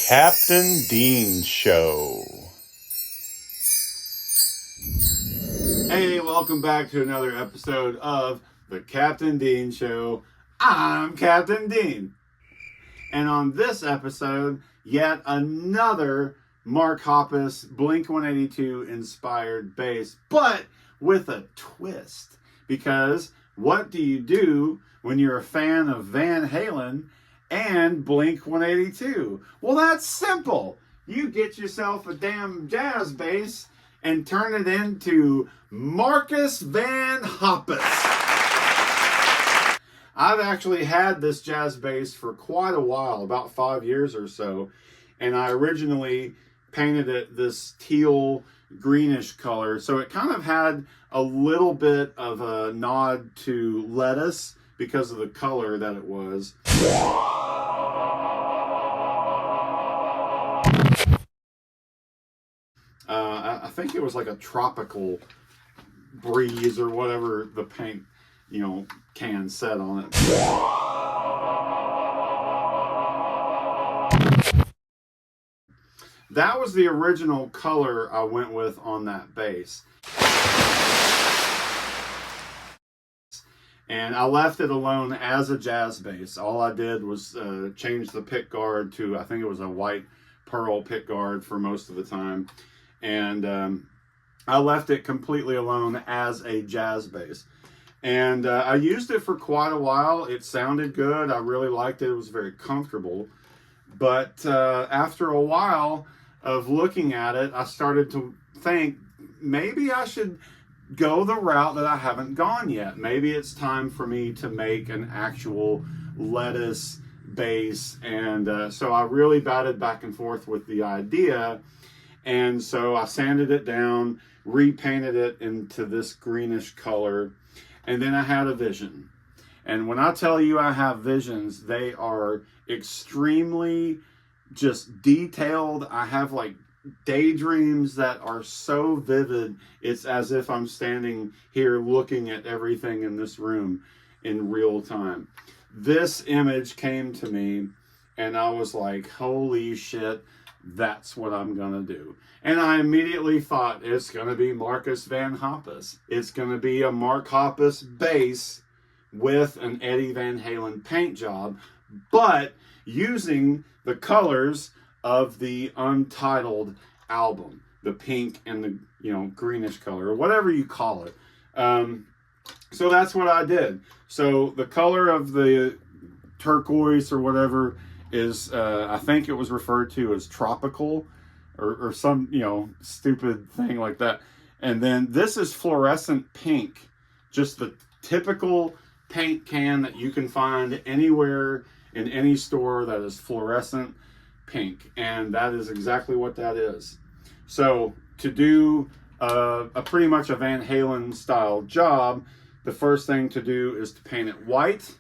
Captain Dean Show. Hey, welcome back to another episode of the Captain Dean Show. I'm Captain Dean. And on this episode, yet another Mark Hoppus Blink-182 inspired bass, but with a twist. Because what do you do when you're a fan of Van Halen and Blink-182? Well, that's simple. You get yourself a damn jazz bass and turn it into Markus Van Hoppus. I've actually had this jazz bass for quite a while, about 5 years or so, and I originally painted it this teal greenish color, so it kind of had a little bit of a nod to lettuce because of the color that it was. I think it was like a tropical breeze or whatever the paint, can said on it. That was the original color I went with on that bass. And I left it alone as a jazz bass. All I did was change the pick guard to, I think it was a white pearl pick guard for most of the time. And I left it completely alone as a jazz bass. And I used it for quite a while. It sounded good. I really liked it. It was very comfortable. But after a while of looking at it, I started to think maybe I should go the route that I haven't gone yet. Maybe it's time for me to make an actual lettuce bass. And so I really batted back and forth with the idea. And so I sanded it down, repainted it into this greenish color, and then I had a vision. And when I tell you I have visions, they are extremely just detailed. I have like daydreams that are so vivid. It's as if I'm standing here looking at everything in this room in real time. This image came to me and I was like, holy shit, that's what I'm gonna do. And I immediately thought it's gonna be Markus Van Hoppus. It's gonna be a Mark Hoppus bass with an Eddie Van Halen paint job, but using the colors of the Untitled album, the pink and the greenish color, or whatever you call it. So that's what I did. So the color of the turquoise or whatever is, I think it was referred to as tropical or some, stupid thing like that. And then this is fluorescent pink, just the typical paint can that you can find anywhere in any store that is fluorescent pink. And that is exactly what that is. So to do a pretty much a Van Halen style job, the first thing to do is to paint it white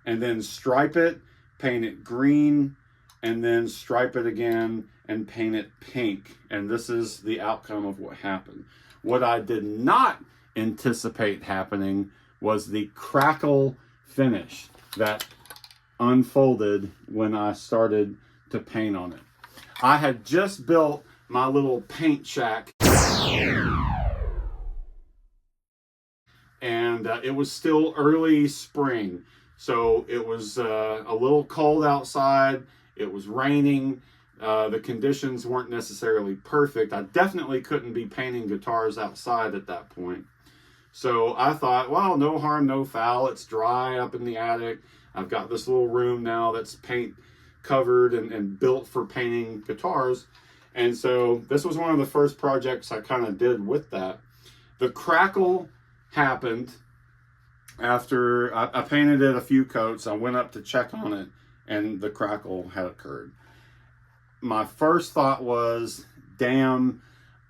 and then stripe it, paint it green, and then stripe it again and paint it pink. And this is the outcome of what happened. What I did not anticipate happening was the crackle finish that unfolded when I started to paint on it. I had just built my little paint shack, and it was still early spring. So it was a little cold outside. It was raining. The conditions weren't necessarily perfect. I definitely couldn't be painting guitars outside at that point. So I thought, well, no harm, no foul. It's dry up in the attic. I've got this little room now that's paint covered and built for painting guitars. And so this was one of the first projects I kind of did with that. The crackle happened after I painted it a few coats. I went up to check on it and the crackle had occurred. My first thought was, damn,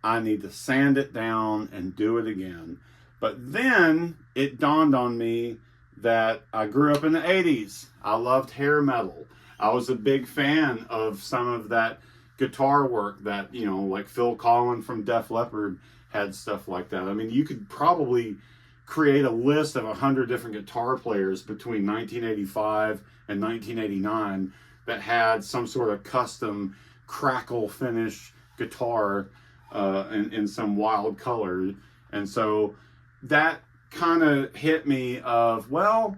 I need to sand it down and do it again. But then it dawned on me that I grew up in the 80s. I loved hair metal. I was a big fan of some of that guitar work that, like Phil Collin from Def Leppard had stuff like that. I mean, you could probably create a list of 100 different guitar players between 1985 and 1989 that had some sort of custom crackle finish guitar in some wild color. And so that kind of hit me of, well,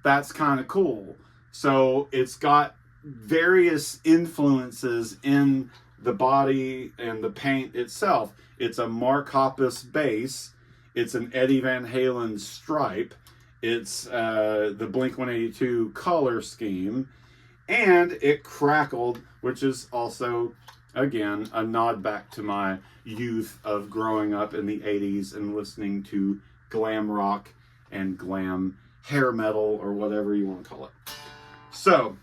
that's kind of cool. So it's got various influences in the body and the paint itself. It's a Mark Hoppus bass. It's an Eddie Van Halen stripe. It's the Blink-182 color scheme. And it crackled, which is also, again, a nod back to my youth of growing up in the 80s and listening to glam rock and glam hair metal, or whatever you want to call it. So,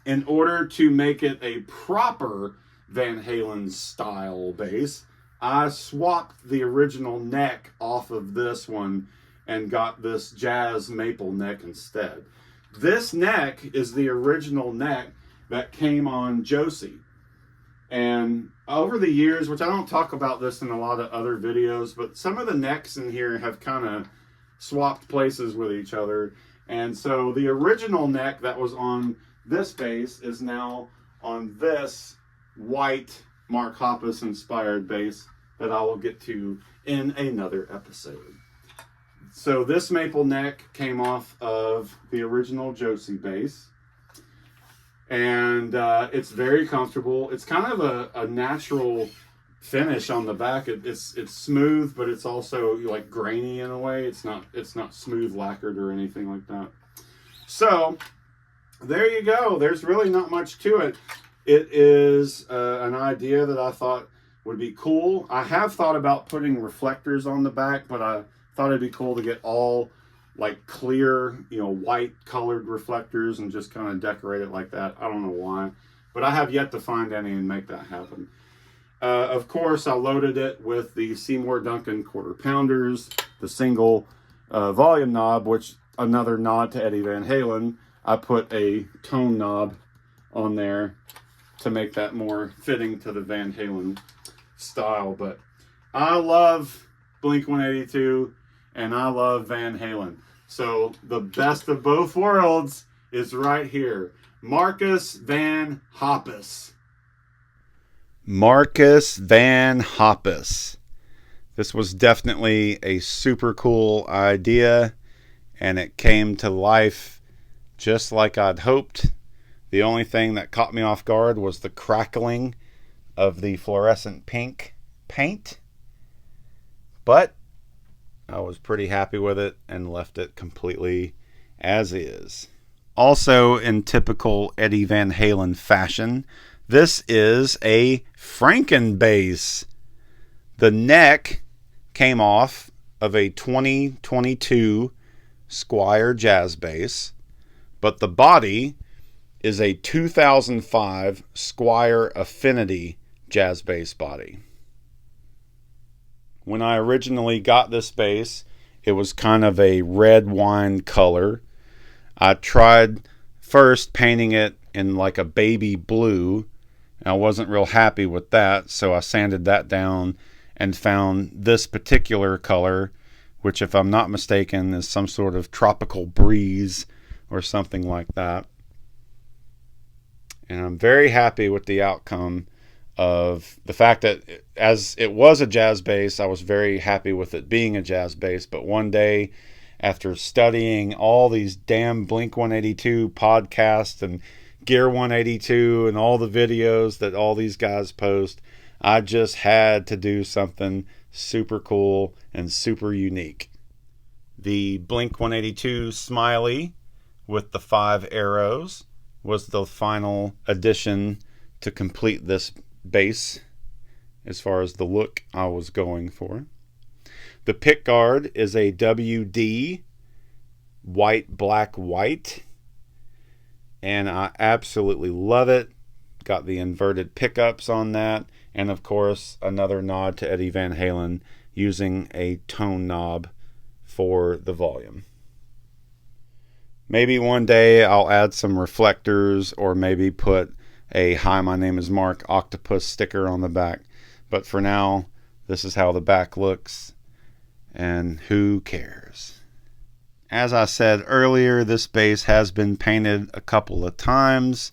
in order to make it a proper Van Halen style bass, I swapped the original neck off of this one and got this jazz maple neck instead. This neck is the original neck that came on Josie. And over the years, which I don't talk about this in a lot of other videos, but some of the necks in here have kind of swapped places with each other. And so the original neck that was on this bass is now on this white Mark Hoppus inspired bass that I will get to in another episode. So this maple neck came off of the original Josie bass. And it's very comfortable. It's kind of a natural finish on the back. It's smooth, but it's also like grainy in a way. It's not smooth lacquered or anything like that. So there you go. There's really not much to it. It is an idea that I thought would be cool. I have thought about putting reflectors on the back, but I thought it'd be cool to get all like clear, white colored reflectors and just kind of decorate it like that. I don't know why, but I have yet to find any and make that happen. Of course, I loaded it with the Seymour Duncan quarter pounders, the single volume knob, which another nod to Eddie Van Halen. I put a tone knob on there to make that more fitting to the Van Halen style. But I love Blink-182 and I love Van Halen. So the best of both worlds is right here. Markus Van Hoppus. Markus Van Hoppus. This was definitely a super cool idea, and it came to life just like I'd hoped. The only thing that caught me off guard was the crackling of the fluorescent pink paint, but I was pretty happy with it and left it completely as is. Also, in typical Eddie Van Halen fashion, this is a Franken bass. The neck came off of a 2022 Squier jazz bass, but the body is a 2005 Squier Affinity jazz bass body. When I originally got this bass, it was kind of a red wine color. I tried first painting it in like a baby blue. I wasn't real happy with that, so I sanded that down and found this particular color, which, if I'm not mistaken, is some sort of tropical breeze or something like that. And I'm very happy with the outcome of the fact that, as it was a jazz bass, I was very happy with it being a jazz bass. But one day, after studying all these damn Blink-182 podcasts and Gear 182 and all the videos that all these guys post, I just had to do something super cool and super unique. The Blink-182 Smiley with the 5 arrows was the final addition to complete this bass as far as the look I was going for. The pick guard is a WD white, black, white, and I absolutely love it. Got the inverted pickups on that, and of course another nod to Eddie Van Halen using a tone knob for the volume. Maybe one day I'll add some reflectors, or maybe put a "Hi, my name is Mark" octopus sticker on the back. But for now, this is how the back looks, and who cares? As I said earlier, this bass has been painted a couple of times,